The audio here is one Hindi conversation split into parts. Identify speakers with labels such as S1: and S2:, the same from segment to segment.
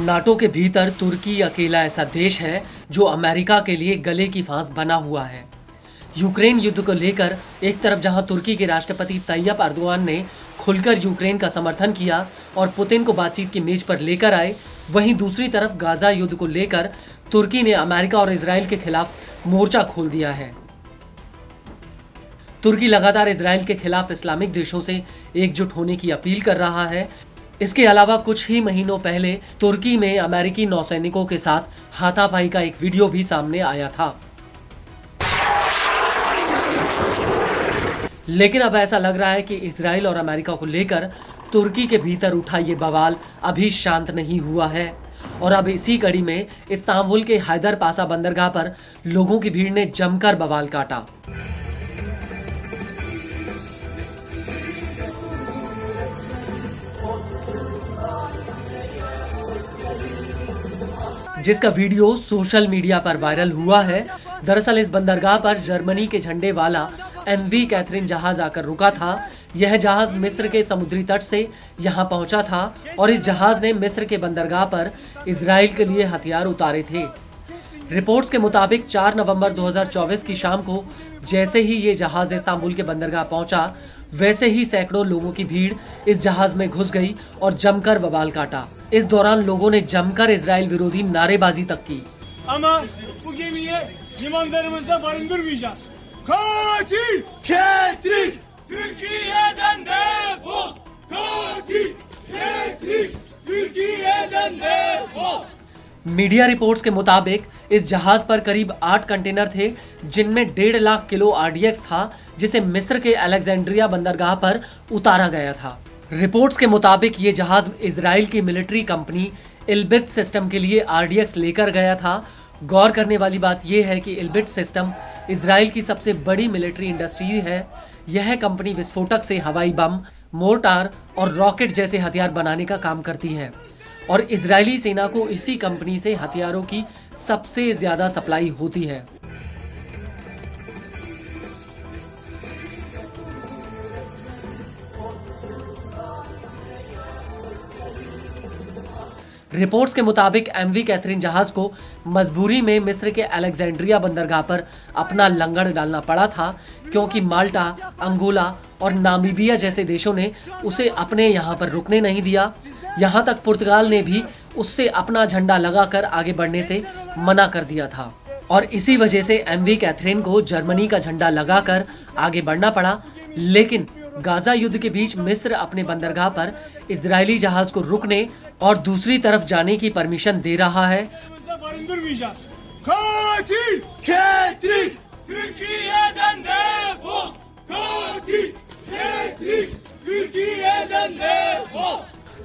S1: नाटो के भीतर तुर्की अकेला ऐसा देश है जो अमेरिका के लिए गले की फांस बना हुआ है। यूक्रेन युद्ध को लेकर एक तरफ जहां तुर्की के राष्ट्रपति तैयब अर्दोआन ने खुलकर यूक्रेन का समर्थन किया और पुतिन को बातचीत की मेज पर लेकर आए, वहीं दूसरी तरफ गाजा युद्ध को लेकर तुर्की ने अमेरिका और इजराइल के खिलाफ मोर्चा खोल दिया है। तुर्की लगातार इजराइल के खिलाफ इस्लामिक देशों से एकजुट होने की अपील कर रहा है। इसके अलावा कुछ ही महीनों पहले तुर्की में अमेरिकी नौसैनिकों के साथ हाथापाई का एक वीडियो भी सामने आया था। लेकिन अब ऐसा लग रहा है कि इजराइल और अमेरिका को लेकर तुर्की के भीतर उठा ये बवाल अभी शांत नहीं हुआ है और अब इसी कड़ी में इस्तांबुल के हैदर पासा बंदरगाह पर लोगों की भीड़ ने जमकर बवाल काटा। जिसका वीडियो सोशल मीडिया पर वायरल हुआ है। दरअसल इस बंदरगाह पर जर्मनी के झंडे वाला MV कैथरीन जहाज आकर रुका था। यह जहाज मिस्र के समुद्री तट से यहां पहुंचा था और इस जहाज ने मिस्र के बंदरगाह पर इजराइल के लिए हथियार उतारे थे। रिपोर्ट्स के मुताबिक 4 नवंबर 2024 की शाम को जैसे ही ये जहाज इस्तांबुल के बंदरगाह पहुंचा, वैसे ही सैकड़ों लोगों की भीड़ इस जहाज में घुस गई और जमकर बवाल काटा। इस दौरान लोगों ने जमकर इजराइल विरोधी नारेबाजी तक की।
S2: Ama bu gemiyi limanlarımızda barındırmayacağız. Katil! Ketrik! Türkiye'den defol! Katil! Ketrik! Türkiye'den defol!
S1: Media reports के मुताबिक इस जहाज पर करीब 8 कंटेनर थे, जिनमें 1.5 लाख किलो RDX था, जिसे मिस्र के अलेक्जेंड्रिया बंदरगाह पर उतारा गया था। रिपोर्ट्स के मुताबिक ये जहाज इजराइल की मिलिट्री कंपनी इल्बिट सिस्टम के लिए RDX लेकर गया था। गौर करने वाली बात यह है कि इल्बिट सिस्टम इजराइल की सबसे बड़ी मिलिट्री इंडस्ट्री है। यह कंपनी विस्फोटक से हवाई बम, मोर्टार और रॉकेट जैसे हथियार बनाने का काम करती है और इजरायली सेना को इसी कंपनी से हथियारों की सबसे ज्यादा सप्लाई होती है। रिपोर्ट्स के मुताबिक MV कैथरीन जहाज को मजबूरी में मिस्र के अलेक्जेंड्रिया बंदरगाह पर अपना लंगर डालना पड़ा था, क्योंकि माल्टा, अंगोला और नामीबिया जैसे देशों ने उसे अपने यहाँ पर रुकने नहीं दिया। यहाँ तक पुर्तगाल ने भी उससे अपना झंडा लगाकर आगे बढ़ने से मना कर दिया था और इसी वजह से MV कैथरीन को जर्मनी का झंडा लगाकर आगे बढ़ना पड़ा। लेकिन गाजा युद्ध के बीच मिस्र अपने बंदरगाह पर इजरायली जहाज को रुकने और दूसरी तरफ जाने की परमिशन दे रहा है।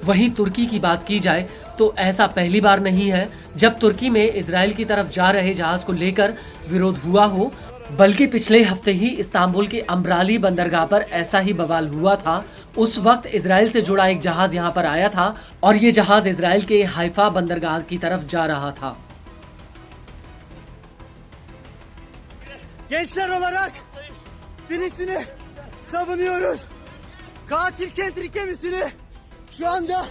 S1: वहीं तुर्की की बात की जाए तो ऐसा पहली बार नहीं है जब तुर्की में इजराइल की तरफ जा रहे जहाज को लेकर विरोध हुआ हो, बल्कि पिछले हफ्ते ही इस्तांबुल के अम्ब्राली बंदरगाह पर ऐसा ही बवाल हुआ था। उस वक्त इजराइल से जुड़ा एक जहाज यहां पर आया था और ये जहाज इजराइल के हाइफा बंदरगाह की तरफ जा रहा था।
S2: Gençler olarak Filistin'i savunuyoruz. Katil Ketrik gemisini şu anda